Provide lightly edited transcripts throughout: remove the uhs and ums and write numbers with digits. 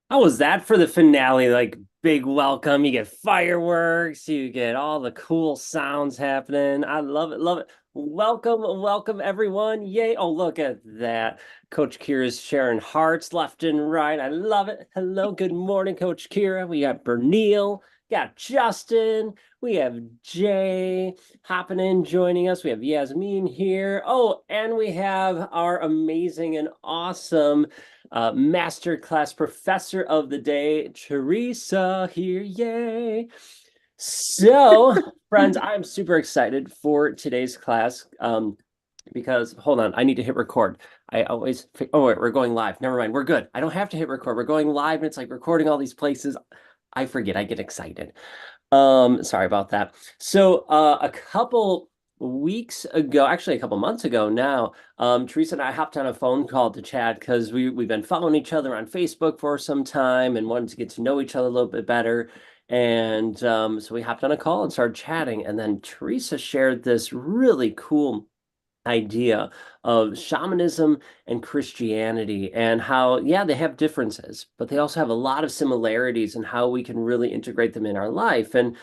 How was that for the finale? Like big welcome. You get fireworks, you get all the cool sounds happening. I love it, love it. Welcome, welcome everyone. Yay. Oh, look at that. Coach Kira's sharing hearts left and right. I love it. Hello, good morning, Coach Kira. We got Bernil, got Justin, we have Jay hopping in, joining us. We have Yasmin here. Oh, and we have our amazing and awesome Masterclass Professor of the Day, Teresa here. Yay. So, friends, I'm super excited for today's class because, hold on, I need to hit record. I always, oh, wait, we're going live. Never mind, we're good. I don't have to hit record. We're going live, and it's like recording all these places. I forget, I get excited. Sorry about that. So, a couple weeks ago, actually a couple months ago now, Teresa and I hopped on a phone call to chat because we've been following each other on Facebook for some time and wanted to get to know each other a little bit better. And so we hopped on a call and started chatting. And then Teresa shared this really cool idea of shamanism and Christianity and how, yeah, they have differences, but they also have a lot of similarities in how we can really integrate them in our life. And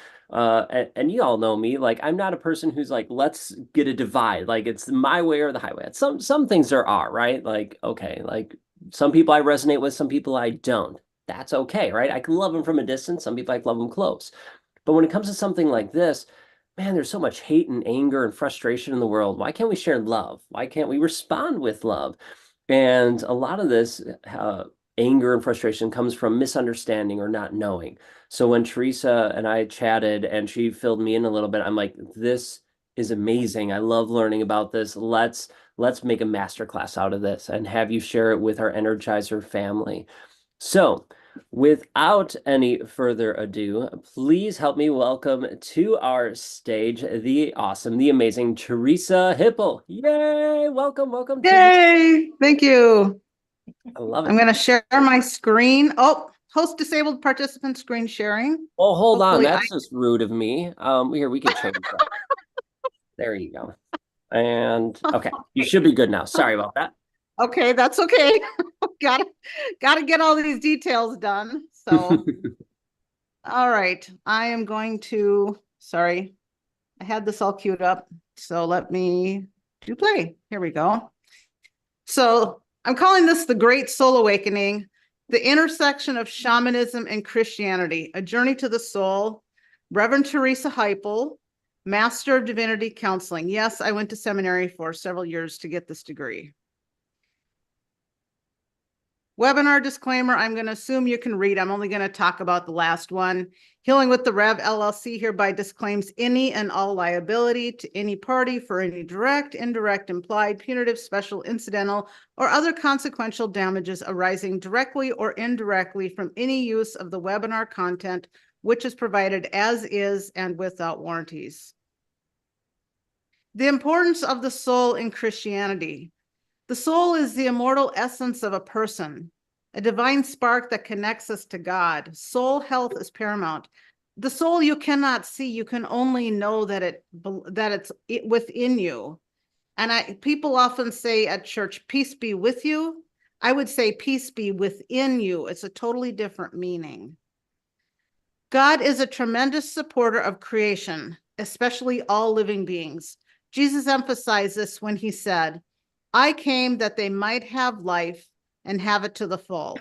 you all know me, like I'm not a person who's like, let's get a divide, like it's my way or the highway. Some things there are, right? Like, okay, like some people I resonate with, some people I don't. That's okay, right? I can love them from a distance. Some people I can love them close. But when it comes to something like this, man, there's so much hate and anger and frustration in the world. Why can't we share love? Why can't we respond with love? And a lot of this anger and frustration comes from misunderstanding or not knowing. So when Teresa and I chatted and she filled me in a little bit, I'm like, this is amazing. I love learning about this. Let's make a masterclass out of this and have you share it with our Energizer family. So, without any further ado, please help me welcome to our stage the awesome, the amazing Teresa Hipple. Yay! Welcome, welcome, Teresa. Yay! Thank you. I love I'm it. going to share my screen. Oh, host disabled participant screen sharing. Oh, hold on. Hopefully, That's just rude of me. Here, we could change that. There you go. And okay, you should be good now. Sorry about that. Okay, that's okay. Gotta get all these details done. So, all right. I am going to, sorry, I had this all queued up. So let me do play. Here we go. So I'm calling this the Great Soul Awakening, the intersection of shamanism and Christianity, a journey to the soul. Reverend Teresa Heipel, Master of Divinity Counseling. Yes, I went to seminary for several years to get this degree. Webinar disclaimer, I'm going to assume you can read. I'm only going to talk about the last one. Healing with the Rev LLC hereby disclaims any and all liability to any party for any direct, indirect, implied, punitive, special, incidental, or other consequential damages arising directly or indirectly from any use of the webinar content, which is provided as is and without warranties. The importance of the soul in Christianity. The soul is the immortal essence of a person, a divine spark that connects us to God. Soul health is paramount. The soul you cannot see, you can only know that it's within you. And people often say at church, peace be with you. I would say peace be within you. It's a totally different meaning. God is a tremendous supporter of creation, especially all living beings. Jesus emphasized this when he said, I came that they might have life and have it to the full.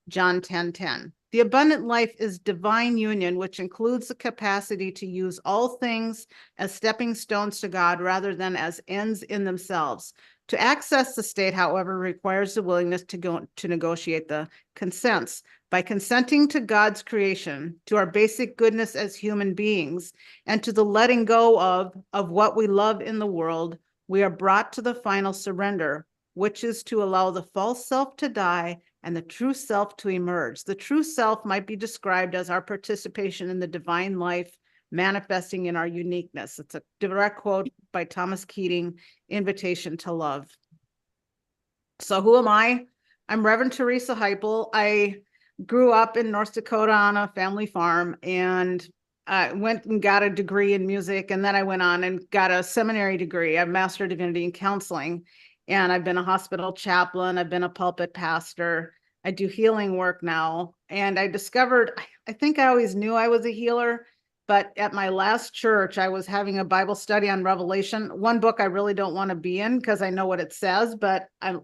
John 10:10. The abundant life is divine union, which includes the capacity to use all things as stepping stones to God rather than as ends in themselves. To access the state, however, requires the willingness to negotiate the consents. By consenting to God's creation, to our basic goodness as human beings, and to the letting go of what we love in the world, we are brought to the final surrender, which is to allow the false self to die and the true self to emerge. The true self might be described as our participation in the divine life manifesting in our uniqueness. It's a direct quote by Thomas Keating, Invitation to Love. So who am I? I'm Reverend Teresa Heupel. I grew up in North Dakota on a family farm and went and got a degree in music. And then I went on and got a seminary degree, a Master of Divinity in Counseling. And I've been a hospital chaplain. I've been a pulpit pastor. I do healing work now. And I discovered, I think I always knew I was a healer, but at my last church, I was having a Bible study on Revelation. One book I really don't want to be in because I know what it says, but I'm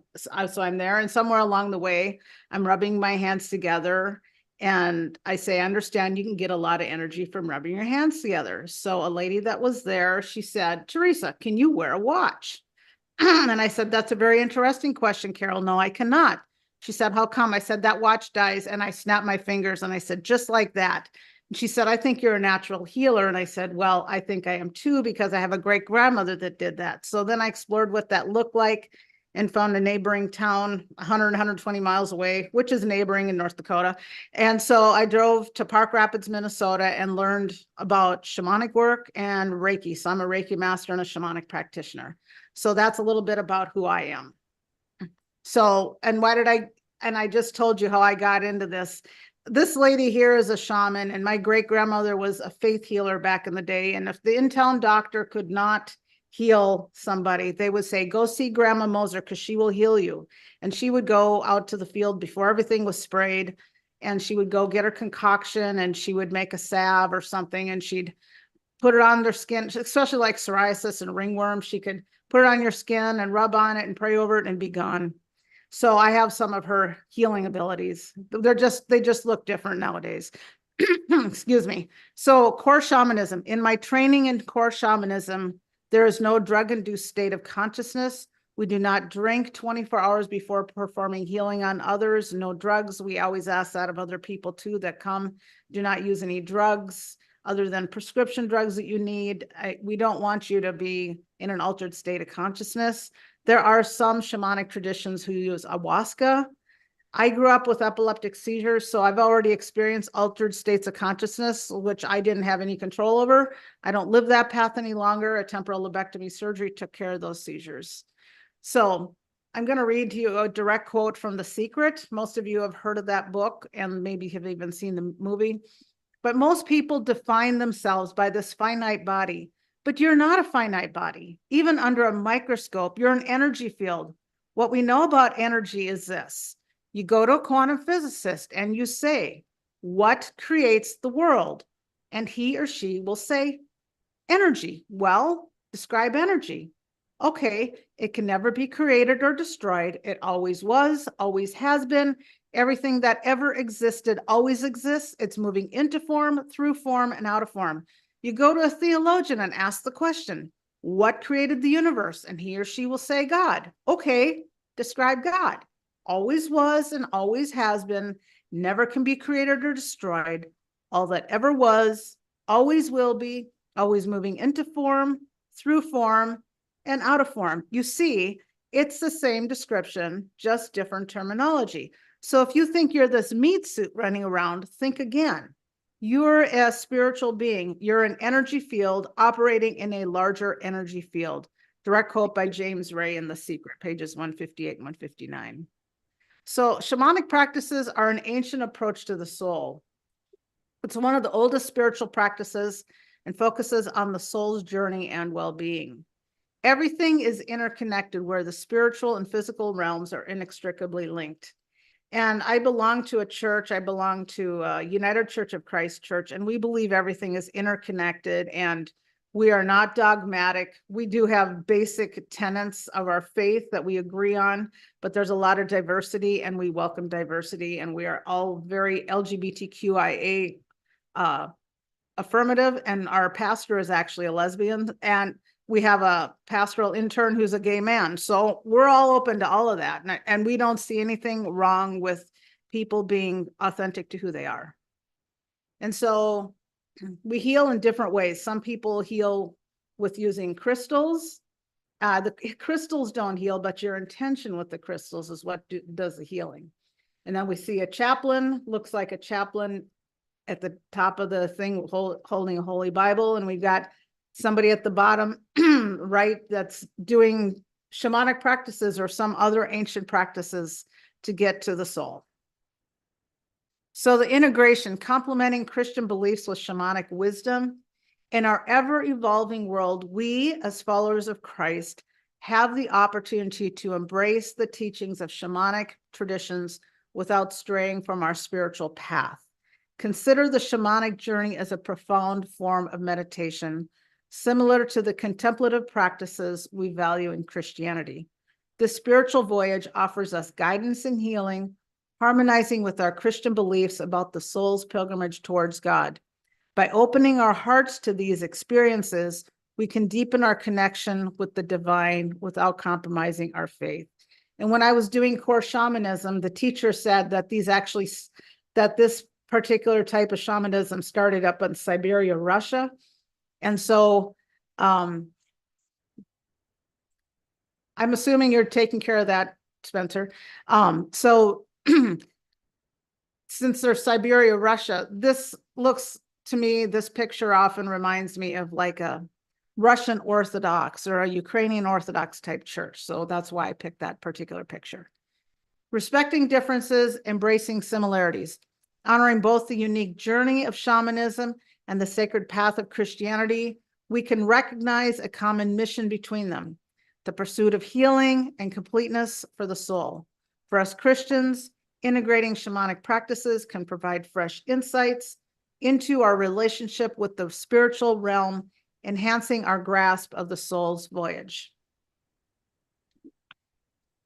there. And somewhere along the way, I'm rubbing my hands together. And I say, I understand you can get a lot of energy from rubbing your hands together. So a lady that was there, she said, Teresa, can you wear a watch? And I said, that's a very interesting question, Carol. No, I cannot. She said, how come? I said, that watch dies. And I snapped my fingers and I said, just like that. And she said, I think you're a natural healer. And I said, well, I think I am too, because I have a great grandmother that did that. So then I explored what that looked like and found a neighboring town 100, 120 miles away, which is neighboring in North Dakota. And so I drove to Park Rapids, Minnesota, and learned about shamanic work and Reiki. So I'm a Reiki master and a shamanic practitioner. So that's a little bit about who I am. So, and I just told you how I got into this. This lady here is a shaman, and my great grandmother was a faith healer back in the day. And if the in-town doctor could not heal somebody, they would say, go see Grandma Moser because she will heal you. And she would go out to the field before everything was sprayed, and she would go get her concoction and she would make a salve or something, and she'd put it on their skin, especially like psoriasis and ringworm. She could put it on your skin and rub on it and pray over it and be gone. So I have some of her healing abilities. They just look different nowadays. Excuse me. So core shamanism. In my training in core shamanism, there is no drug-induced state of consciousness. We do not drink 24 hours before performing healing on others. No drugs. We always ask that of other people too that come. Do not use any drugs other than prescription drugs that you need. We don't want you to be in an altered state of consciousness. There are some shamanic traditions who use ayahuasca. I grew up with epileptic seizures, so I've already experienced altered states of consciousness, which I didn't have any control over. I don't live that path any longer. A temporal lobectomy surgery took care of those seizures. So I'm going to read to you a direct quote from The Secret. Most of you have heard of that book and maybe have even seen the movie. But most people define themselves by this finite body. But you're not a finite body. Even under a microscope, you're an energy field. What we know about energy is this. You go to a quantum physicist and you say, what creates the world? And he or she will say, energy. Well, describe energy. Okay, it can never be created or destroyed. It always was, always has been. Everything that ever existed always exists. It's moving into form, through form, and out of form. You go to a theologian and ask the question, what created the universe? And he or she will say, God. Okay, describe God. Always was and always has been, never can be created or destroyed. All that ever was, always will be, always moving into form, through form, and out of form. You see, it's the same description, just different terminology. So if you think you're this meat suit running around, think again. You're a spiritual being. You're an energy field operating in a larger energy field. Direct quote by James Ray in The Secret, pages 158 and 159. So shamanic practices are an ancient approach to the soul. It's one of the oldest spiritual practices and focuses on the soul's journey and well-being. Everything is interconnected where the spiritual and physical realms are inextricably linked. And I belong to a church. I belong to United Church of Christ Church, and we believe everything is interconnected and we are not dogmatic. We do have basic tenets of our faith that we agree on, but there's a lot of diversity and we welcome diversity, and we are all very LGBTQIA affirmative, and our pastor is actually a lesbian, and we have a pastoral intern who's a gay man. So we're all open to all of that. And we don't see anything wrong with people being authentic to who they are. And so we heal in different ways. Some people heal with using crystals. The crystals don't heal, but your intention with the crystals is what does the healing. And then we see a chaplain, looks like a chaplain at the top of the thing holding a holy Bible. And we've got somebody at the bottom, right, that's doing shamanic practices or some other ancient practices to get to the soul. So the integration, complementing Christian beliefs with shamanic wisdom. In our ever-evolving world, we, as followers of Christ, have the opportunity to embrace the teachings of shamanic traditions without straying from our spiritual path. Consider the shamanic journey as a profound form of meditation, similar to the contemplative practices we value in Christianity. This spiritual voyage offers us guidance and healing, harmonizing with our Christian beliefs about the soul's pilgrimage towards God. By opening our hearts to these experiences, we can deepen our connection with the divine without compromising our faith. And when I was doing core shamanism, the teacher said that this particular type of shamanism started up in Siberia, Russia. And so I'm assuming you're taking care of that, Spencer. So since they're Siberia, Russia, this looks to me, this picture often reminds me of like a Russian Orthodox or a Ukrainian Orthodox type church. So that's why I picked that particular picture. Respecting differences, embracing similarities, honoring both the unique journey of shamanism and the sacred path of Christianity, we can recognize a common mission between them, the pursuit of healing and completeness for the soul. For us Christians, integrating shamanic practices can provide fresh insights into our relationship with the spiritual realm, enhancing our grasp of the soul's voyage.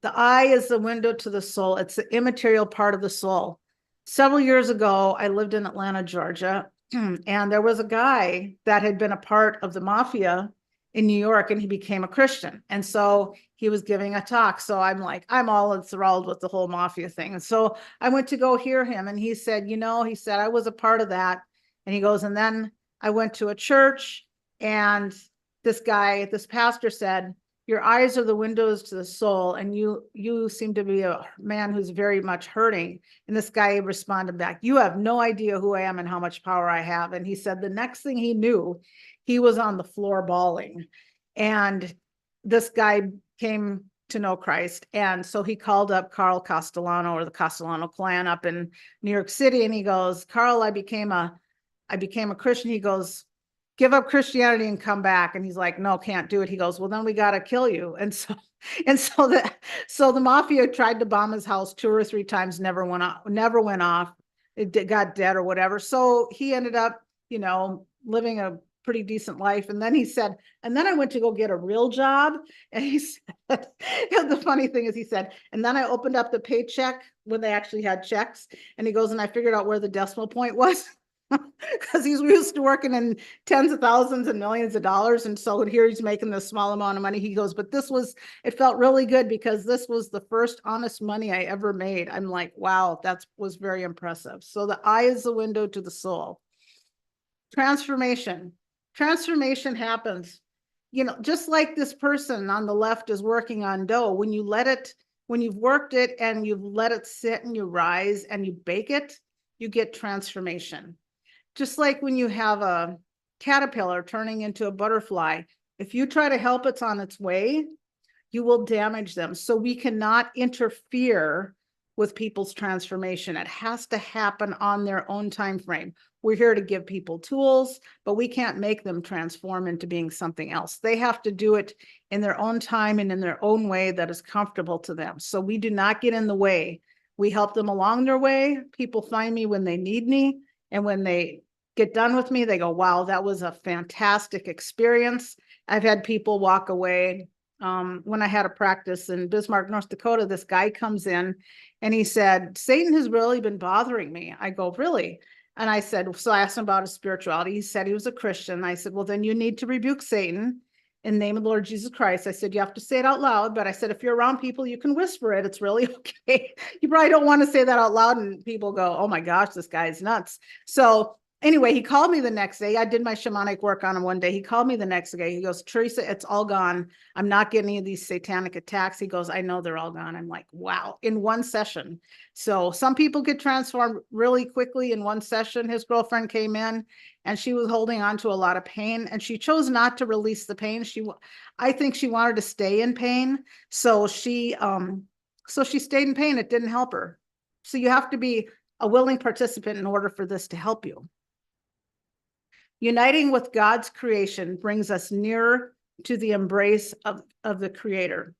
The eye is the window to the soul. It's the immaterial part of the soul. Several years ago, I lived in Atlanta, Georgia, and there was a guy that had been a part of the mafia in New York, and he became a Christian. And so he was giving a talk. So I'm like, I'm all enthralled with the whole mafia thing. And so I went to go hear him, and he said, he said, I was a part of that. And he goes, and then I went to a church, and this pastor said, your eyes are the windows to the soul, and you seem to be a man who's very much hurting. And this guy responded back, you have no idea who I am and how much power I have. And he said the next thing he knew, he was on the floor bawling. And this guy came to know Christ. And so he called up Carl Castellano, or the Castellano clan up in New York City. And he goes, Carl, I became a Christian. He goes, give up Christianity and come back. And he's like, no, can't do it. He goes, well, then we got to kill you. And so the mafia tried to bomb his house 2 or 3 times, never went off. It got dead or whatever. So he ended up, living a pretty decent life. And then he said, and then I went to go get a real job. And he said, the funny thing is he said, and then I opened up the paycheck when they actually had checks. And he goes, and I figured out where the decimal point was. Because he's used to working in tens of thousands and millions of dollars. And so here he's making this small amount of money. He goes, but it felt really good because this was the first honest money I ever made. I'm like, wow, that was very impressive. So the eye is the window to the soul. Transformation happens, just like this person on the left is working on dough. When you've worked it and you've let it sit and you rise and you bake it, you get transformation. just like when you have a caterpillar turning into a butterfly, if you try to help it on its way, you will damage them. So we cannot interfere with people's transformation. It has to happen on their own time frame. We're here to give people tools, but we can't make them transform into being something else. They have to do it in their own time and in their own way that is comfortable to them. So we do not get in the way. We help them along their way. People find me when they need me. And when they get done with me, they go, wow, that was a fantastic experience. I've had people walk away. When I had a practice in Bismarck, North Dakota, this guy comes in and he said, Satan has really been bothering me. I go, really? And I said, so I asked him about his spirituality. He said he was a Christian. I said, well, then you need to rebuke Satan in the name of the Lord Jesus Christ. I said, you have to say it out loud, but I said, if you're around people, you can whisper it. It's really okay. You probably don't want to say that out loud and people go, oh my gosh, this guy's nuts. So anyway, he called me the next day. I did my shamanic work on him one day. He called me the next day. He goes, Teresa, it's all gone. I'm not getting any of these satanic attacks. He goes, I know they're all gone. I'm like, wow, in one session. So some people get transformed really quickly in one session. His girlfriend came in and she was holding on to a lot of pain and she chose not to release the pain. I think she wanted to stay in pain. So she stayed in pain. It didn't help her. So you have to be a willing participant in order for this to help you. Uniting with God's creation brings us nearer to the embrace of the Creator.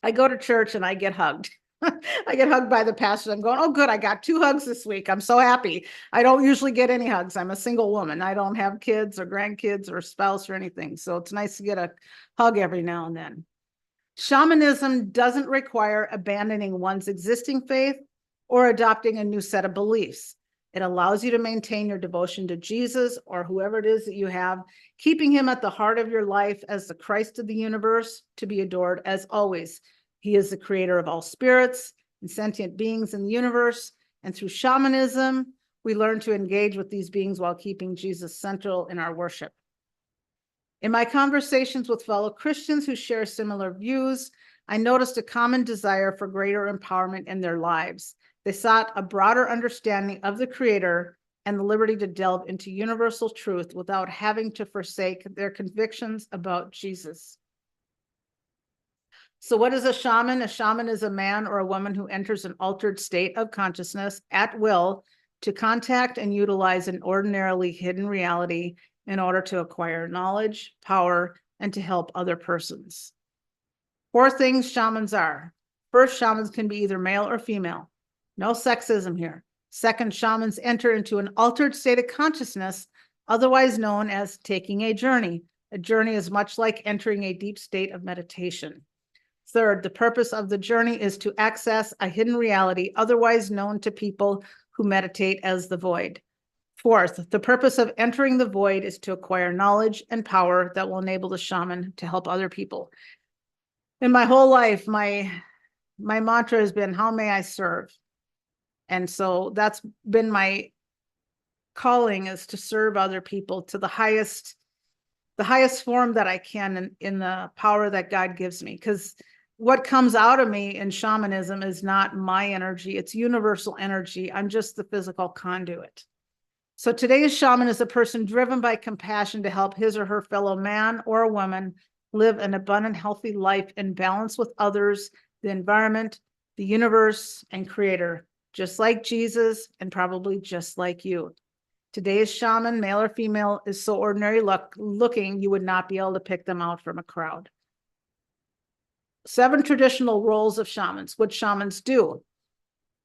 I go to church and I get hugged. I get hugged by the pastor. I'm going, oh, good. I got 2 hugs this week. I'm so happy. I don't usually get any hugs. I'm a single woman. I don't have kids or grandkids or spouse or anything. So it's nice to get a hug every now and then. Shamanism doesn't require abandoning one's existing faith or adopting a new set of beliefs. It allows you to maintain your devotion to Jesus or whoever it is that you have, keeping him at the heart of your life as the Christ of the universe, to be adored as always. He is the creator of all spirits and sentient beings in the universe. And through shamanism, we learn to engage with these beings while keeping Jesus central in our worship. In my conversations with fellow Christians who share similar views, I noticed a common desire for greater empowerment in their lives. They sought a broader understanding of the Creator and the liberty to delve into universal truth without having to forsake their convictions about Jesus. So what is a shaman? A shaman is a man or a woman who enters an altered state of consciousness at will to contact and utilize an ordinarily hidden reality in order to acquire knowledge, power, and to help other persons. 4 things shamans are. First, shamans can be either male or female. No sexism here. Second, shamans enter into an altered state of consciousness, otherwise known as taking a journey. A journey is much like entering a deep state of meditation. Third, the purpose of the journey is to access a hidden reality, otherwise known to people who meditate as the void. Fourth, the purpose of entering the void is to acquire knowledge and power that will enable the shaman to help other people. In my whole life, my mantra has been, how may I serve? And so that's been my calling, is to serve other people to the highest form that I can in the power that God gives me. Because what comes out of me in shamanism is not my energy, it's universal energy. I'm just the physical conduit. So today's shaman is a person driven by compassion to help his or her fellow man or woman live an abundant, healthy life in balance with others, the environment, the universe, and Creator, just like Jesus and probably just like you. Today's shaman, male or female, is so ordinary looking, you would not be able to pick them out from a crowd. 7 traditional roles of shamans. What shamans do.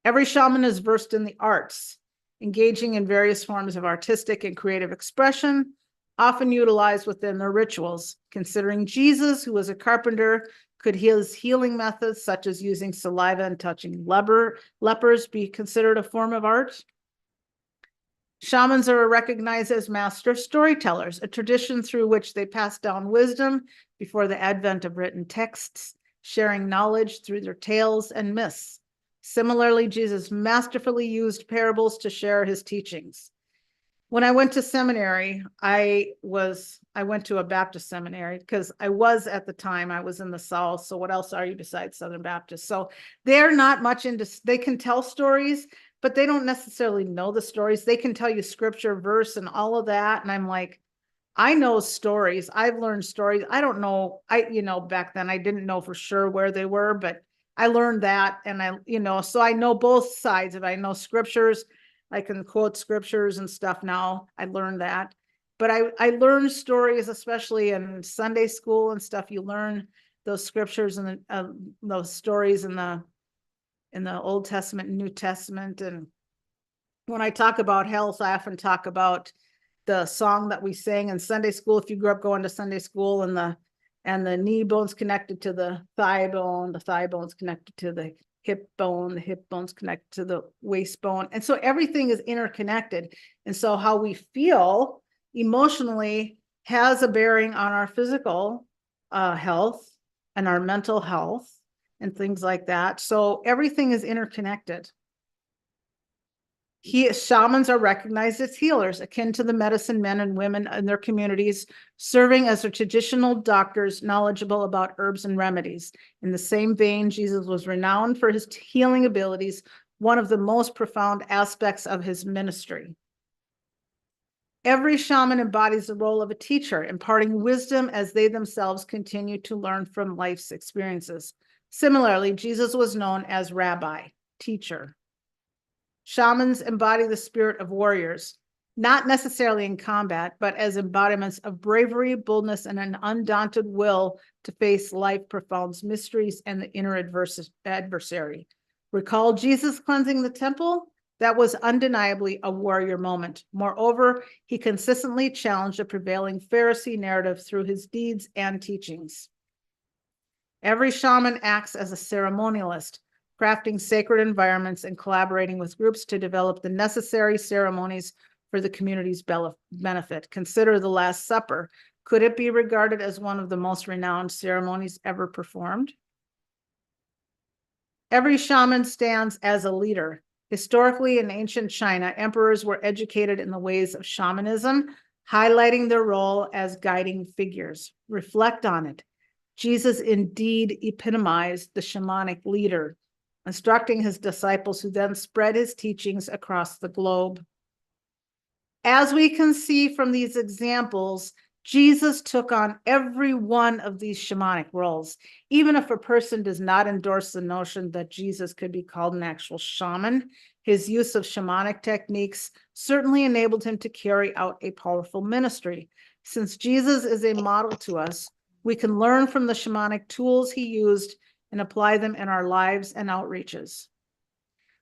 Every shaman is versed in the arts, engaging in various forms of artistic and creative expression, often utilized within their rituals. Considering Jesus, who was a carpenter, could his healing methods, such as using saliva and touching lepers, be considered a form of art? Shamans are recognized as master storytellers, a tradition through which they pass down wisdom before the advent of written texts, sharing knowledge through their tales and myths. Similarly, Jesus masterfully used parables to share his teachings. When I went to seminary, I went to a Baptist seminary because I was at the time, I was in the South. So what else are you besides Southern Baptist? So they're not much into, they can tell stories, but they don't necessarily know the stories. They can tell you scripture, verse, and all of that. And I'm like, I know stories. I've learned stories. I don't know. Back then I didn't know for sure where they were, but I learned that. And so I know both sides of it. I know scriptures. I can quote scriptures and stuff now. I learned that. But I learned stories, especially in Sunday school and stuff. You learn those scriptures and those stories in the Old Testament and New Testament. And when I talk about health, I often talk about the song that we sang in Sunday school. If you grew up going to Sunday school, and the knee bone's connected to the thigh bone's connected to the hip bone's connected to the waist bone. And so everything is interconnected. And so how we feel emotionally has a bearing on our physical health and our mental health and things like that. So everything is interconnected. Shamans are recognized as healers, akin to the medicine men and women in their communities, serving as their traditional doctors knowledgeable about herbs and remedies. In the same vein, Jesus was renowned for his healing abilities, one of the most profound aspects of his ministry. Every shaman embodies the role of a teacher, imparting wisdom as they themselves continue to learn from life's experiences. Similarly, Jesus was known as rabbi, teacher. Shamans embody the spirit of warriors, not necessarily in combat, but as embodiments of bravery, boldness, and an undaunted will to face life profound mysteries and the inner adversary. Recall Jesus cleansing the temple? That was undeniably a warrior moment. Moreover, he consistently challenged the prevailing Pharisee narrative through his deeds and teachings. Every shaman acts as a ceremonialist, crafting sacred environments and collaborating with groups to develop the necessary ceremonies for the community's benefit. Consider the Last Supper. Could it be regarded as one of the most renowned ceremonies ever performed? Every shaman stands as a leader. Historically, in ancient China, emperors were educated in the ways of shamanism, highlighting their role as guiding figures. Reflect on it. Jesus indeed epitomized the shamanic leader, instructing his disciples who then spread his teachings across the globe. As we can see from these examples, Jesus took on every one of these shamanic roles. Even if a person does not endorse the notion that Jesus could be called an actual shaman, his use of shamanic techniques certainly enabled him to carry out a powerful ministry. Since Jesus is a model to us, we can learn from the shamanic tools he used and apply them in our lives and outreaches.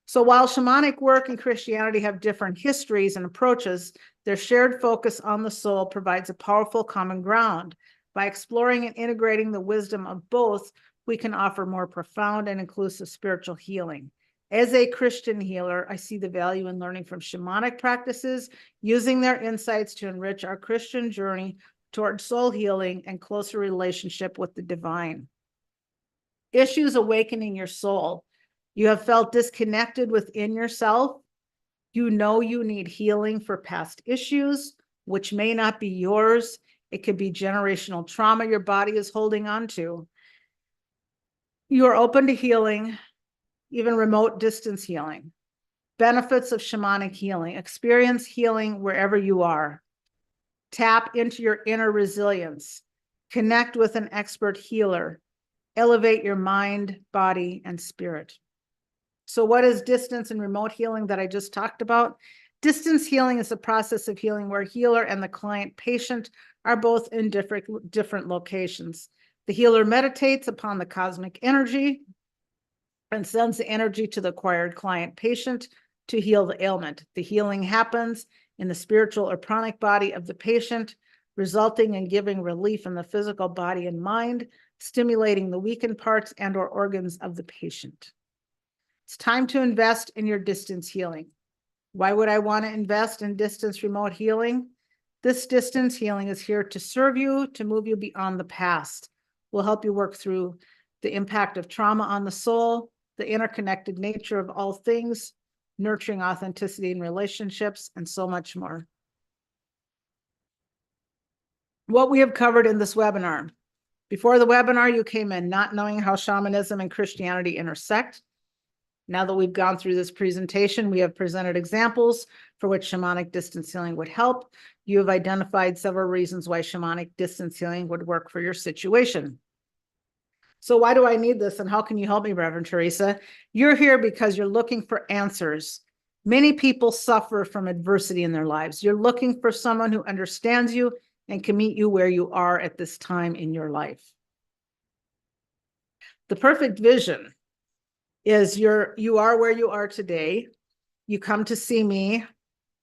So while shamanic work and Christianity have different histories and approaches, their shared focus on the soul provides a powerful common ground. By exploring and integrating the wisdom of both, we can offer more profound and inclusive spiritual healing. As a Christian healer, I see the value in learning from shamanic practices, using their insights to enrich our Christian journey toward soul healing and closer relationship with the divine. Issues awakening your soul. You have felt disconnected within yourself. You know you need healing for past issues, which may not be yours. It could be generational trauma your body is holding on to. You are open to healing, even remote distance healing. Benefits of shamanic healing. Experience healing wherever you are. Tap into your inner resilience. Connect with an expert healer. Elevate your mind, body, and spirit. So what is distance and remote healing that I just talked about? Distance healing is a process of healing where healer and the client patient are both in different locations. The healer meditates upon the cosmic energy and sends the energy to the acquired client patient to heal the ailment. The healing happens in the spiritual or pranic body of the patient, resulting in giving relief in the physical body and mind, stimulating the weakened parts and or organs of the patient. It's time to invest in your distance healing. Why would I want to invest in distance remote healing? This distance healing is here to serve you, to move you beyond the past. Will help you work through the impact of trauma on the soul, the interconnected nature of all things, nurturing authenticity in relationships, and so much more. What we have covered in this webinar. Before the webinar, you came in not knowing how shamanism and Christianity intersect. Now that we've gone through this presentation, we have presented examples for which shamanic distance healing would help. You have identified several reasons why shamanic distance healing would work for your situation. So why do I need this, and how can you help me, Reverend Teresa? You're here because you're looking for answers. Many people suffer from adversity in their lives. You're looking for someone who understands you and can meet you where you are at this time in your life. The perfect vision is you are where you are today. You come to see me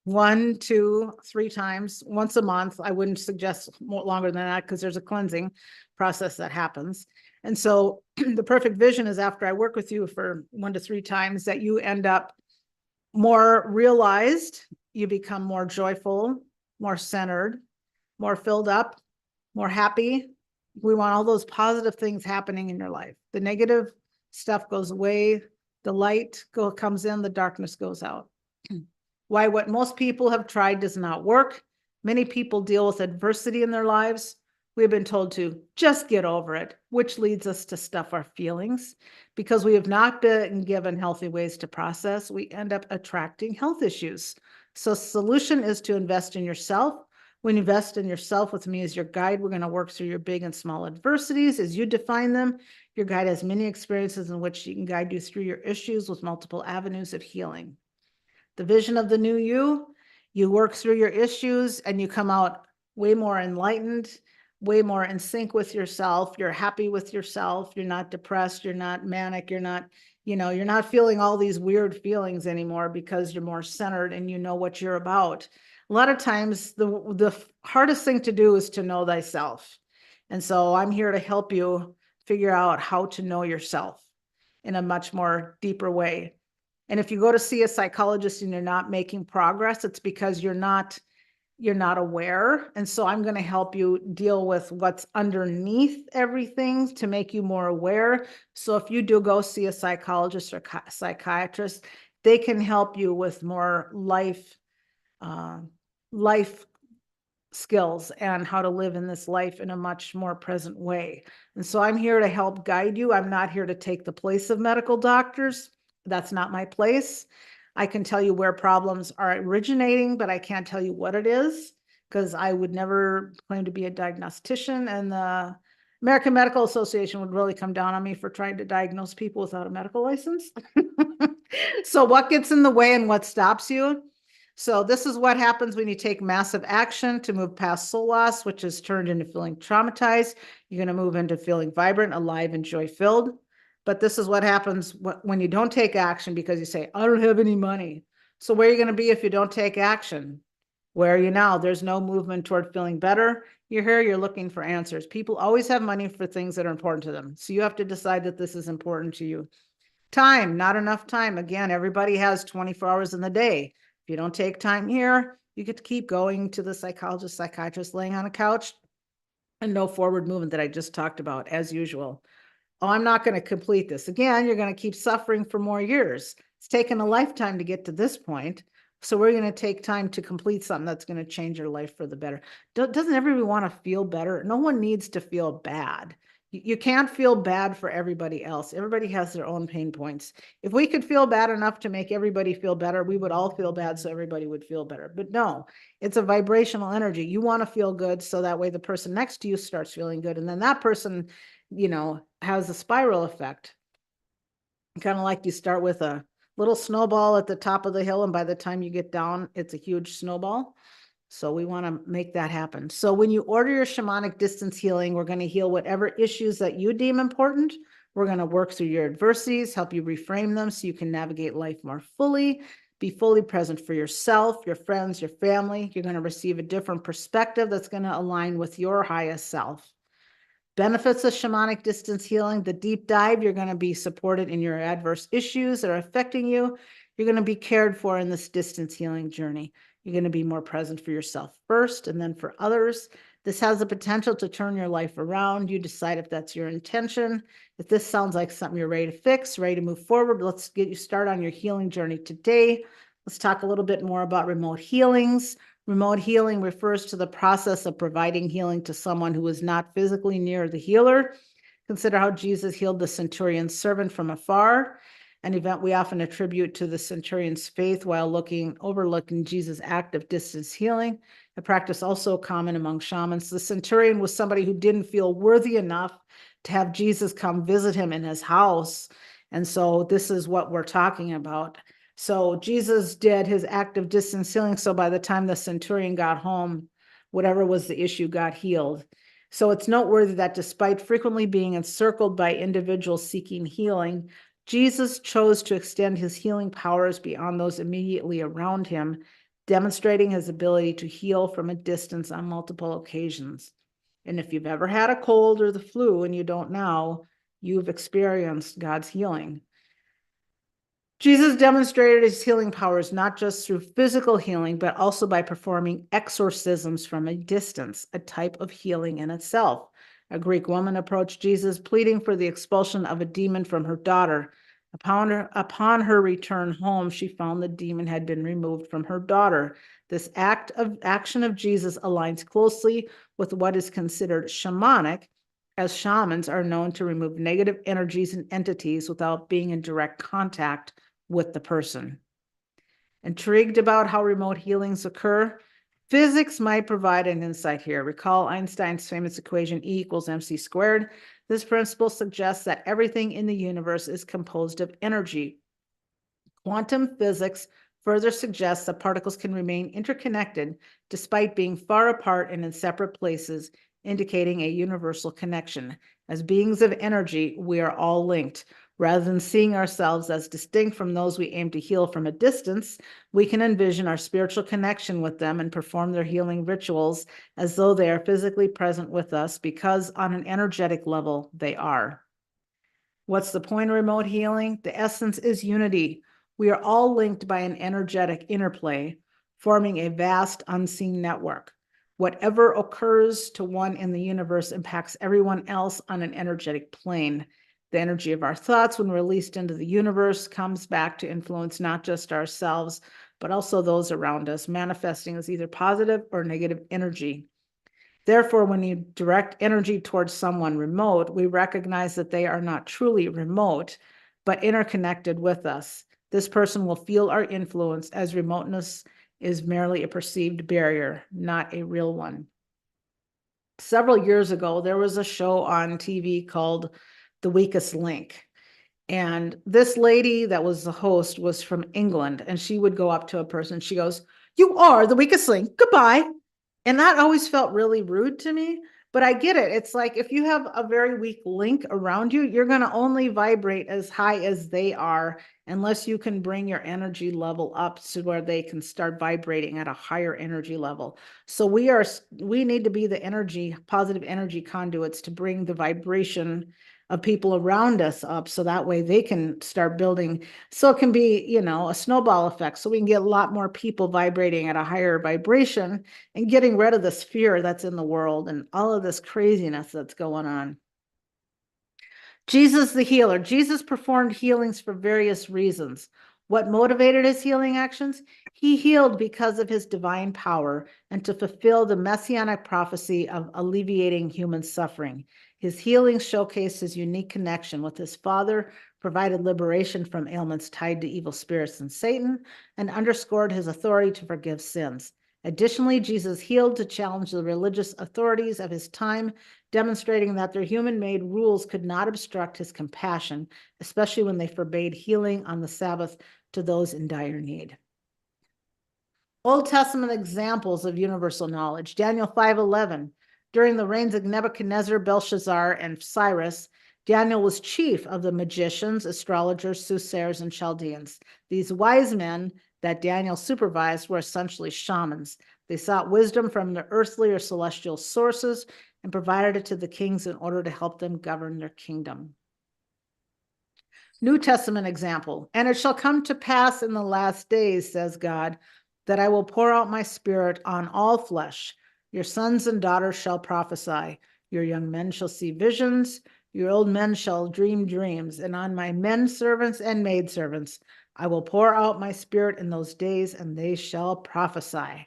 1, 2, 3 times, once a month. I wouldn't suggest more longer than that because there's a cleansing process that happens. And so the perfect vision is after I work with you for 1 to 3 times that you end up more realized, you become more joyful, more centered, more filled up, more happy. We want all those positive things happening in your life. The negative stuff goes away, the light comes in, the darkness goes out. Why what most people have tried does not work. Many people deal with adversity in their lives. We've been told to just get over it, which leads us to stuff our feelings. Because we have not been given healthy ways to process, we end up attracting health issues. So solution is to invest in yourself. When you invest in yourself with me as your guide, we're going to work through your big and small adversities as you define them. Your guide has many experiences in which she can guide you through your issues with multiple avenues of healing. The vision of the new you work through your issues and you come out way more enlightened, way more in sync with yourself. You're happy with yourself. You're not depressed. You're not manic. You're not, you're not feeling all these weird feelings anymore because you're more centered and you know what you're about. A lot of times the hardest thing to do is to know thyself. And so I'm here to help you figure out how to know yourself in a much more deeper way. And if you go to see a psychologist and you're not making progress, it's because you're not aware. And so I'm going to help you deal with what's underneath everything to make you more aware. So if you do go see a psychologist or psychiatrist, they can help you with more life skills and how to live in this life in a much more present way. And so I'm here to help guide you. I'm not here to take the place of medical doctors. That's not my place. I can tell you where problems are originating, but I can't tell you what it is because I would never claim to be a diagnostician, and the American Medical Association would really come down on me for trying to diagnose people without a medical license. So what gets in the way and what stops you? So this is what happens when you take massive action to move past soul loss, which is turned into feeling traumatized. You're going to move into feeling vibrant, alive, and joy-filled. But this is what happens when you don't take action because you say, I don't have any money. So where are you going to be if you don't take action? Where are you now? There's no movement toward feeling better. You're here, you're looking for answers. People always have money for things that are important to them. So you have to decide that this is important to you. Time, not enough time. Again, everybody has 24 hours in the day. If you don't take time here, you get to keep going to the psychologist, psychiatrist, laying on a couch, and no forward movement that I just talked about, as usual. Oh, I'm not going to complete this. Again, you're going to keep suffering for more years. It's taken a lifetime to get to this point. So we're going to take time to complete something that's going to change your life for the better. Doesn't everybody want to feel better? No one needs to feel bad. You can't feel bad for everybody else. Everybody has their own pain points. If we could feel bad enough to make everybody feel better, we would all feel bad so everybody would feel better. But no, it's a vibrational energy. You want to feel good so that way the person next to you starts feeling good. And then that person, has a spiral effect. Kind of like you start with a little snowball at the top of the hill, and by the time you get down, it's a huge snowball. So we want to make that happen. So when you order your shamanic distance healing, we're going to heal whatever issues that you deem important. We're going to work through your adversities, help you reframe them so you can navigate life more fully, be fully present for yourself, your friends, your family. You're going to receive a different perspective that's going to align with your highest self. Benefits of shamanic distance healing, the deep dive, you're going to be supported in your adverse issues that are affecting you. You're going to be cared for in this distance healing journey. You're going to be more present for yourself first and then for others. This has the potential to turn your life around. You decide if that's your intention. If this sounds like something you're ready to fix, ready to move forward, let's get you started on your healing journey today. Let's talk a little bit more about remote healings. Remote healing refers to the process of providing healing to someone who is not physically near the healer. Consider how Jesus healed the centurion's servant from afar. an event we often attribute to the centurion's faith while overlooking Jesus' act of distance healing, a practice also common among shamans. The centurion was somebody who didn't feel worthy enough to have Jesus come visit him in his house. And so this is what we're talking about. So Jesus did his act of distance healing. So by the time the centurion got home, whatever was the issue got healed. So it's noteworthy that despite frequently being encircled by individuals seeking healing, Jesus chose to extend his healing powers beyond those immediately around him, demonstrating his ability to heal from a distance on multiple occasions. And if you've ever had a cold or the flu and you don't now, you've experienced God's healing. Jesus demonstrated his healing powers not just through physical healing, but also by performing exorcisms from a distance, a type of healing in itself. A Greek woman approached Jesus, pleading for the expulsion of a demon from her daughter. Upon her return home, she found the demon had been removed from her daughter. This action of Jesus aligns closely with what is considered shamanic, as shamans are known to remove negative energies and entities without being in direct contact with the person. Intrigued about how remote healings occur? Physics might provide an insight here. Recall Einstein's famous equation E equals mc squared. This principle suggests that everything in the universe is composed of energy. Quantum physics further suggests that particles can remain interconnected despite being far apart and in separate places, indicating a universal connection. As beings of energy, we are all linked. Rather than seeing ourselves as distinct from those we aim to heal from a distance, we can envision our spiritual connection with them and perform their healing rituals as though they are physically present with us, because on an energetic level, they are. What's the point of remote healing? The essence is unity. We are all linked by an energetic interplay, forming a vast unseen network. Whatever occurs to one in the universe impacts everyone else on an energetic plane. The energy of our thoughts, when released into the universe, comes back to influence not just ourselves, but also those around us, manifesting as either positive or negative energy. Therefore, when you direct energy towards someone remote, we recognize that they are not truly remote, but interconnected with us. This person will feel our influence, as remoteness is merely a perceived barrier, not a real one. Several years ago, there was a show on TV called The Weakest Link. And this lady that was the host was from England, and she would go up to a person. She goes, "You are the weakest link. Goodbye." And that always felt really rude to me, but I get it. It's like if you have a very weak link around you, you're going to only vibrate as high as they are, unless you can bring your energy level up to where they can start vibrating at a higher energy level. So we need to be the positive energy conduits to bring the vibration of people around us up, so that way they can start building. So it can be, a snowball effect. So we can get a lot more people vibrating at a higher vibration and getting rid of this fear that's in the world and all of this craziness that's going on. Jesus the healer. Jesus performed healings for various reasons. What motivated his healing actions? He healed because of his divine power and to fulfill the messianic prophecy of alleviating human suffering. His healings showcased his unique connection with his Father, provided liberation from ailments tied to evil spirits and Satan, and underscored his authority to forgive sins. Additionally, Jesus healed to challenge the religious authorities of his time, demonstrating that their human-made rules could not obstruct his compassion, especially when they forbade healing on the Sabbath to those in dire need. Old Testament examples of universal knowledge. Daniel 5:11. During the reigns of Nebuchadnezzar, Belshazzar, and Cyrus, Daniel was chief of the magicians, astrologers, soothsayers, and Chaldeans. These wise men that Daniel supervised were essentially shamans. They sought wisdom from the earthly or celestial sources and provided it to the kings in order to help them govern their kingdom. New Testament example. And it shall come to pass in the last days, says God, that I will pour out my spirit on all flesh. Your sons and daughters shall prophesy. Your young men shall see visions. Your old men shall dream dreams. And on my men servants and maidservants I will pour out my spirit in those days, and they shall prophesy.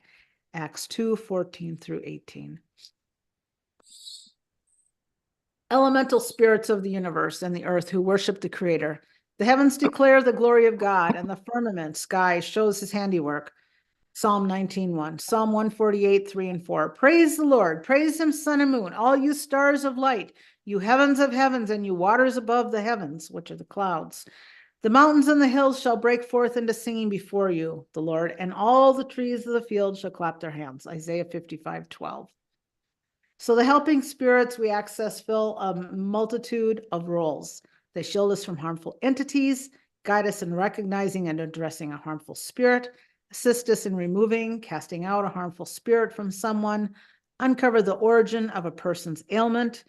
Acts 2:14-18. Elemental spirits of the universe and the earth who worship the Creator. The heavens declare the glory of God, and the firmament sky shows his handiwork. Psalm 19:1, Psalm 148, 3 and 4. Praise the Lord, praise him, sun and moon, all you stars of light, you heavens of heavens, and you waters above the heavens, which are the clouds. The mountains and the hills shall break forth into singing before you, the Lord, and all the trees of the field shall clap their hands. Isaiah 55:12. So the helping spirits we access fill a multitude of roles. They shield us from harmful entities, guide us in recognizing and addressing a harmful spirit, assist us in removing, casting out a harmful spirit from someone, uncover the origin of a person's ailment,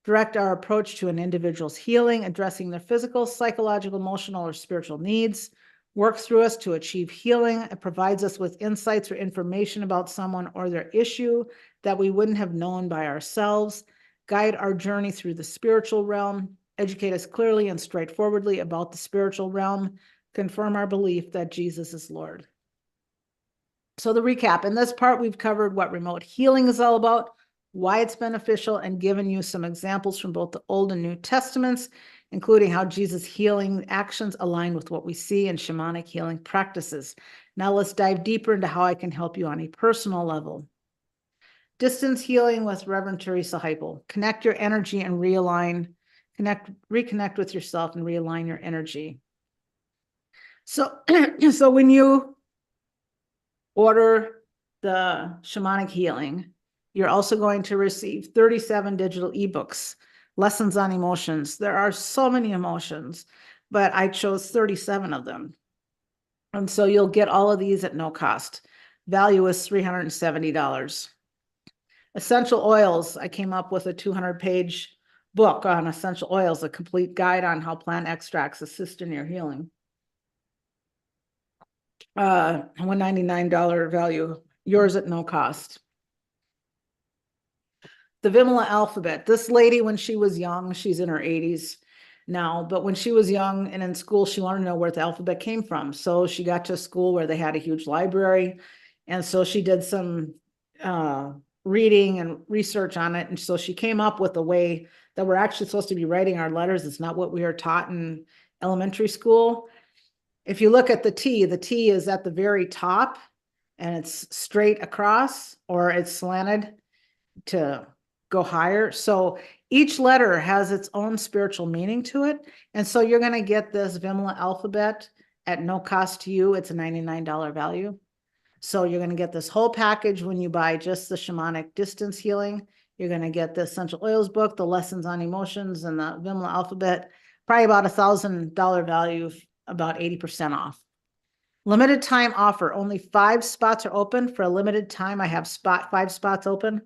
direct our approach to an individual's healing, addressing their physical, psychological, emotional, or spiritual needs, work through us to achieve healing. It provides us with insights or information about someone or their issue that we wouldn't have known by ourselves, guide our journey through the spiritual realm, educate us clearly and straightforwardly about the spiritual realm, confirm our belief that Jesus is Lord. So the recap, in this part, we've covered what remote healing is all about, why it's beneficial, and given you some examples from both the Old and New Testaments, including how Jesus' healing actions align with what we see in shamanic healing practices. Now let's dive deeper into how I can help you on a personal level. Distance healing with Reverend Teresa Heupel. Connect your energy and reconnect with yourself and realign your energy. So when you order the shamanic healing, you're also going to receive 37 digital ebooks, lessons on emotions. There are so many emotions, but I chose 37 of them. And so you'll get all of these at no cost. Value is $370. Essential oils. I came up with a 200-page book on essential oils, a complete guide on how plant extracts assist in your healing. $199 value, yours at no cost. The Vimala alphabet. This lady, when she was young, she's in her 80s now, but when she was young and in school, she wanted to know where the alphabet came from. So she got to a school where they had a huge library. And so she did some reading and research on it. And so she came up with a way that we're actually supposed to be writing our letters. It's not what we are taught in elementary school. If you look at the T is at the very top and it's straight across or it's slanted to go higher. So each letter has its own spiritual meaning to it. And so you're going to get this Vimala alphabet at no cost to you. It's a $99 value. So you're going to get this whole package when you buy just the shamanic distance healing. You're going to get the essential oils book, the lessons on emotions, and the Vimala alphabet, probably about $1,000 value, about 80% off. Limited time offer. Only 5 spots are open. For a limited time, I have 5 spots open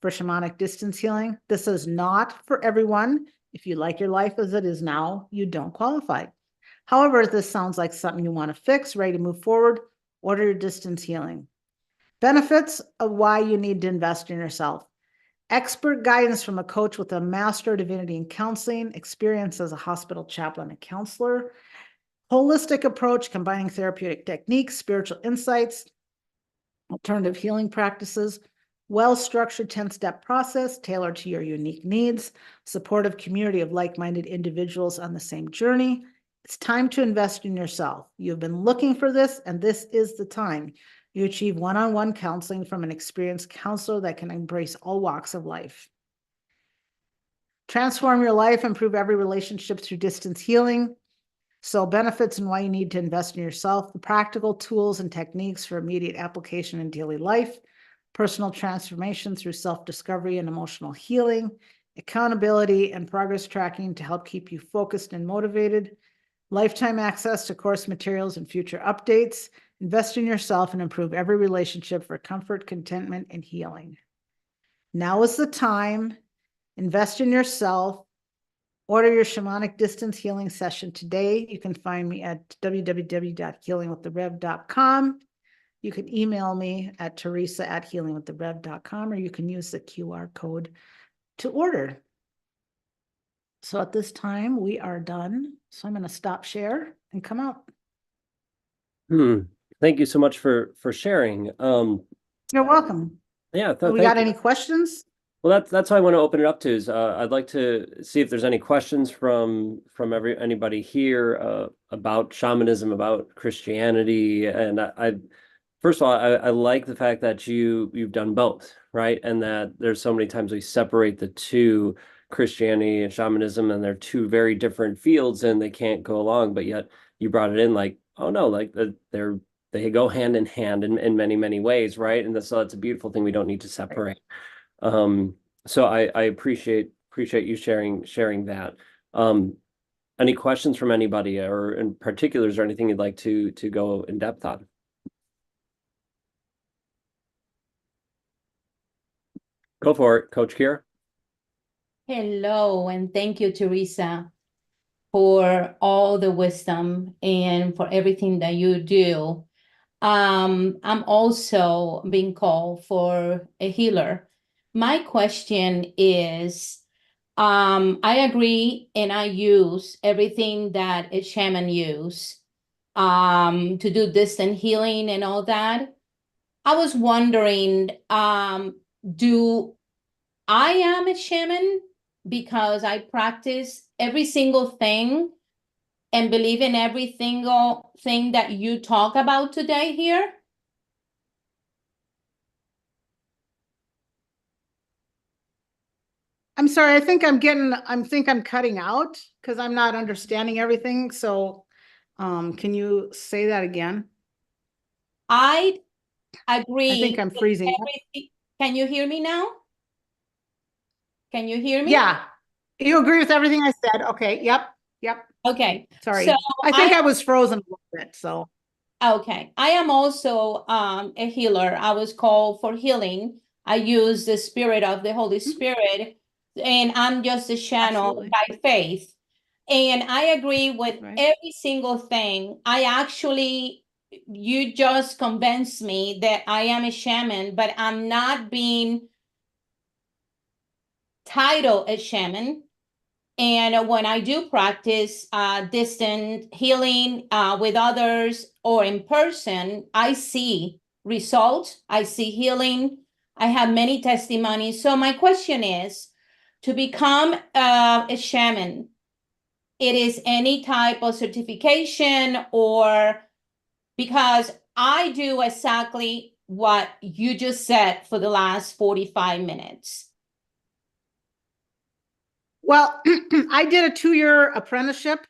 for shamanic distance healing. This is not for everyone. If you like your life as it is now, you don't qualify. However, if this sounds like something you want to fix, ready to move forward, order your distance healing. Benefits of why you need to invest in yourself. Expert guidance from a coach with a Master of Divinity in Counseling, experience as a hospital chaplain and counselor, holistic approach combining therapeutic techniques, spiritual insights, alternative healing practices, well-structured 10-step process tailored to your unique needs, supportive community of like-minded individuals on the same journey. It's time to invest in yourself. You've been looking for this, and this is the time. You achieve one-on-one counseling from an experienced counselor that can embrace all walks of life. Transform your life, improve every relationship through distance healing. So benefits and why you need to invest in yourself, the practical tools and techniques for immediate application in daily life, personal transformation through self-discovery and emotional healing, accountability and progress tracking to help keep you focused and motivated, lifetime access to course materials and future updates. Invest in yourself and improve every relationship for comfort, contentment, and healing. Now is the time. Invest in yourself. Order your shamanic distance healing session today. You can find me at www.healingwiththerev.com. You can email me at teresa@healingwiththerev.com, or you can use the QR code to order. So at this time, we are done. So I'm going to stop share and come out. Thank you so much for sharing. You're welcome. Yeah, We got any questions? Well, that's what I want to open it up to is I'd like to see if there's any questions from anybody here about shamanism, about Christianity, and I first of all, I like the fact that you've done both, right? And that there's so many times we separate the two, Christianity and shamanism, and they're two very different fields and they can't go along, but yet you brought it in like, oh no, like they go hand in hand in many, many ways, right? And so that's a beautiful thing we don't need to separate. Um, so I appreciate you sharing that. Um, any questions from anybody or in particular, is there anything you'd like to go in depth on? Go for it, Coach Kier. Hello, and thank you, Teresa, for all the wisdom and for everything that you do. I'm also being called for a healer. My question is, I agree and I use everything that a shaman use to do distant healing and all that. I was wondering, do I am a shaman because I practice every single thing and believe in every single thing that you talk about today here? I'm sorry, I think I'm cutting out because I'm not understanding everything. So, can you say that again? I I think agree I'm with freezing up. everything. Can you hear me now? Can you hear me? Yeah, you agree with everything I said? Okay, yep, yep. Okay. So Sorry. I I think I was frozen a little bit, so. Okay, I am also a healer. I was called for healing. I use the spirit of the Holy Mhm. Spirit, and I'm just a channel Absolutely. by faith. And I agree with Right. every single thing. You just convinced me that I am a shaman, but I'm not being titled a shaman. And when I do practice distant healing with others or in person, I see results, I see healing. I have many testimonies. So, my question is to become a shaman, it is any type of certification, or because I do exactly what you just said for the last 45 minutes. Well, I did a 2-year apprenticeship,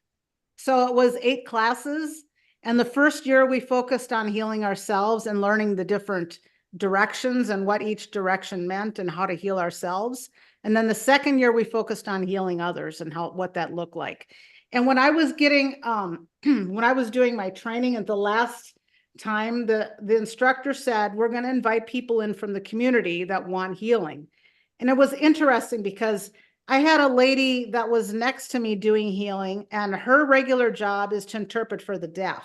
so it was 8 classes. And the first year we focused on healing ourselves and learning the different directions and what each direction meant and how to heal ourselves. And then the second year we focused on healing others and what that looked like. And when I was getting when I was doing my training at the last time, the instructor said, we're going to invite people in from the community that want healing. And it was interesting because I had a lady that was next to me doing healing, and her regular job is to interpret for the deaf.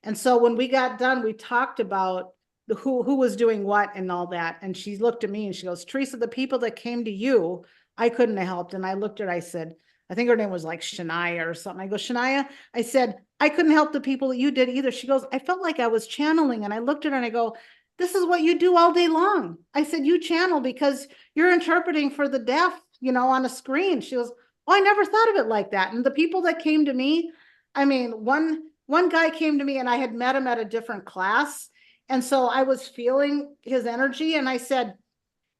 And so when we got done, we talked about who was doing what and all that. And she looked at me and she goes, Teresa, the people that came to you, I couldn't have helped. And I looked at her, I said, I think her name was like Shania or something. I go, Shania, I said, I couldn't help the people that you did either. She goes, I felt like I was channeling. And I looked at her and I go, this is what you do all day long. I said, you channel because you're interpreting for the deaf, on a screen. She goes, oh, I never thought of it like that. And the people that came to me, I mean, one guy came to me and I had met him at a different class. And so I was feeling his energy and I said,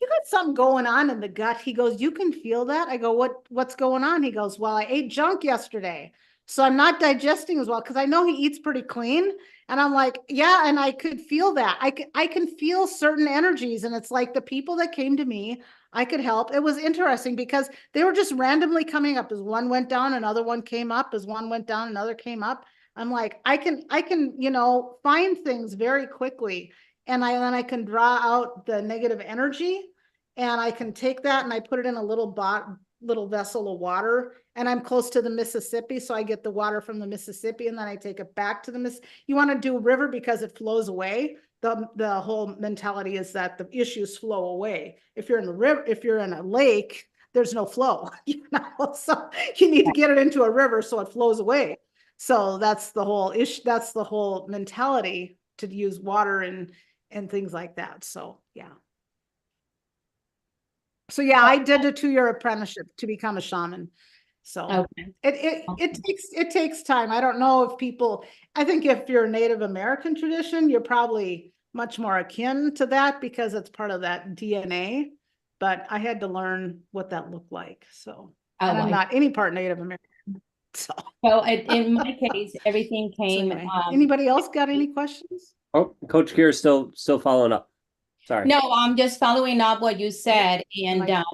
you got something going on in the gut. He goes, you can feel that? I go, what's going on? He goes, well, I ate junk yesterday. So I'm not digesting as well because I know he eats pretty clean. And I'm like, yeah, and I could feel that. I can feel certain energies. And it's like the people that came to me, I could help. It was interesting because they were just randomly coming up. As one went down, another one came up. As one went down, another came up. I'm like, I can, find things very quickly. And then I can draw out the negative energy, and I can take that and I put it in a little vessel of water, and I'm close to the Mississippi, so I get the water from the Mississippi, and then I take it back to the Miss. You want to do a river because it flows away. The whole mentality is that the issues flow away. If you're in the river, if you're in a lake, there's no flow, so you need to get it into a river so it flows away. So that's the whole issue. That's the whole mentality, to use water and things like that. So yeah. So yeah, I did a 2-year apprenticeship to become a shaman. So Okay. it takes time. I don't know if people, I think if you're a Native American tradition, you're probably much more akin to that because it's part of that DNA. But I had to learn what that looked like. So, and Oh, I'm not any part Native American. So, in my case, everything so came. anyway, anybody else got any questions? Oh, Coach Kier is still following up. Sorry. No, I'm just following up what you said, Am and I,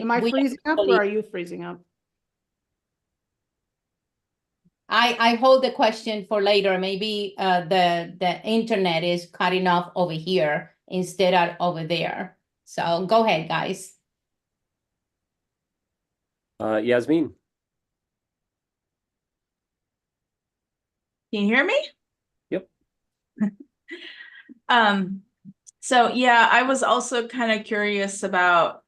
am I we freezing up or actually, are you freezing up? I hold the question for later. Maybe the internet is cutting off over here instead of over there. So go ahead, guys. Yasmin. Can you hear me? Yep. Um, so yeah, I was also kind of curious about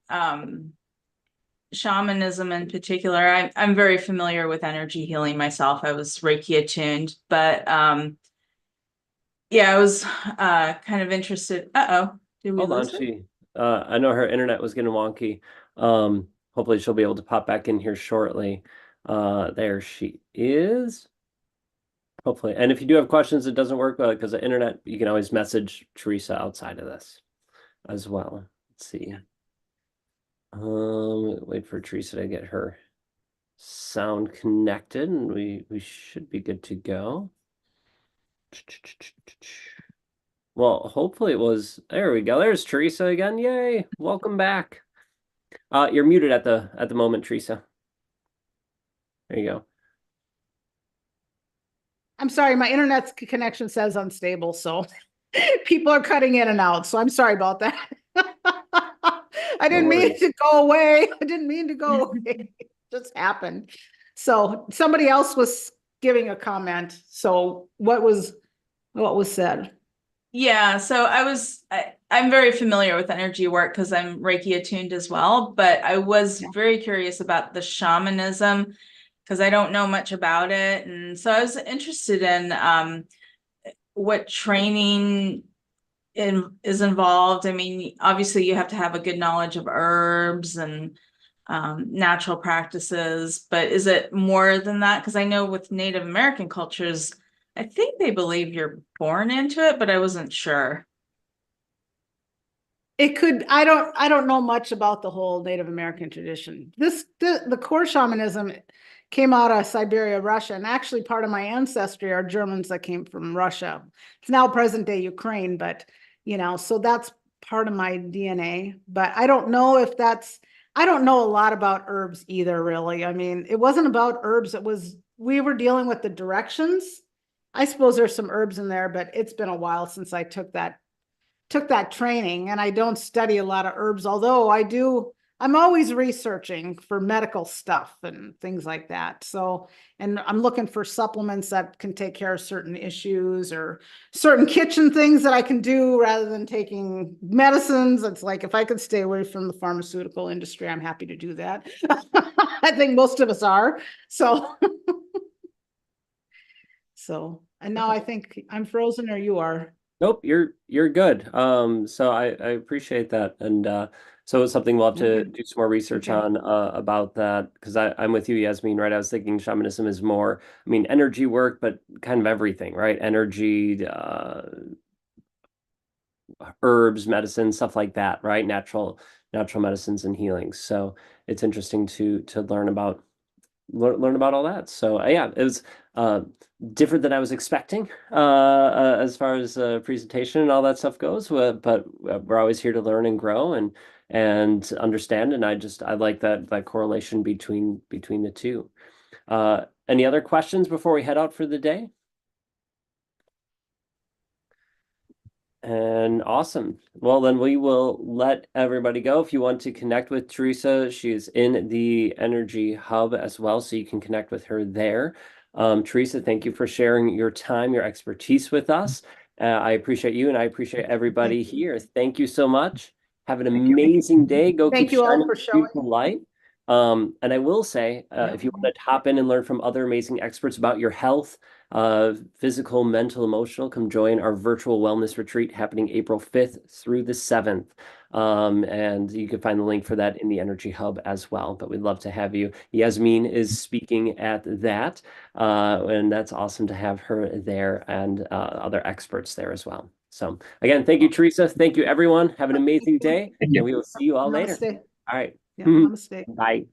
shamanism in particular. I'm very familiar with energy healing myself. I was Reiki attuned, but yeah, I was kind of interested. Uh-oh, did we Hold on, lose her? I know her internet was getting wonky. Hopefully she'll be able to pop back in here shortly. There she is. Hopefully. And if you do have questions, it doesn't work because the internet, you can always message Teresa outside of this as well. Let's see. Wait for Teresa to get her sound connected, and we should be good to go. Well, hopefully it was. There we go. There's Teresa again. Yay! Welcome back. You're muted at the moment, Teresa. There you go. I'm sorry, my internet connection says unstable, so people are cutting in and out. So I'm sorry about that. I didn't mean to go away. I didn't mean to go away. It just happened. So somebody else was giving a comment. So what was said? Yeah, so I'm very familiar with energy work because I'm Reiki attuned as well, but I was very curious about the shamanism because I don't know much about it. And so I was interested in what training is involved. I mean, obviously you have to have a good knowledge of herbs and natural practices, but is it more than that? Because I know with Native American cultures, I think they believe you're born into it, but I wasn't sure. It could, I don't know much about the whole Native American tradition. The core shamanism came out of Siberia, Russia, and actually part of my ancestry are Germans that came from Russia. It's now present day Ukraine, but so that's part of my DNA. But I don't know if I don't know a lot about herbs either, really. I mean, it wasn't about herbs. We were dealing with the directions. I suppose there's some herbs in there, but it's been a while since I took that training, and I don't study a lot of herbs, although I'm always researching for medical stuff and things like that. So, and I'm looking for supplements that can take care of certain issues or certain kitchen things that I can do rather than taking medicines. It's like, if I could stay away from the pharmaceutical industry, I'm happy to do that. I think most of us are. So, and now I think I'm frozen or you are. Nope, you're good. So I appreciate that, and so it's something we'll have to do some more research on about that because I'm with you, Yasmin. Right? I was thinking shamanism is more, I mean, energy work, but kind of everything, right? Energy, herbs, medicine, stuff like that, right? Natural medicines and healings. So it's interesting to learn about all that. So yeah, it was different than I was expecting as far as presentation and all that stuff goes. But we're always here to learn and grow and understand. And I like that correlation between the two. Any other questions before we head out for the day? And awesome. Well, then we will let everybody go. If you want to connect with Teresa, she is in the Energy Hub as well, so you can connect with her there. Teresa, thank you for sharing your time, your expertise with us. I appreciate you, and I appreciate everybody here. Thank you so much. Have an amazing day. Go keep Thank you all shining for your showing. beautiful light. And I will say, if you want to hop in and learn from other amazing experts about your health, physical, mental, emotional, come join our virtual wellness retreat happening April 5th through the 7th. And you can find the link for that in the Energy Hub as well. But we'd love to have you. Yasmin is speaking at that, and that's awesome to have her there and other experts there as well. So again, thank you, Teresa. Thank you, everyone. Have an amazing day, and we will see you all later. Namaste. All right. Yeah, namaste. Bye.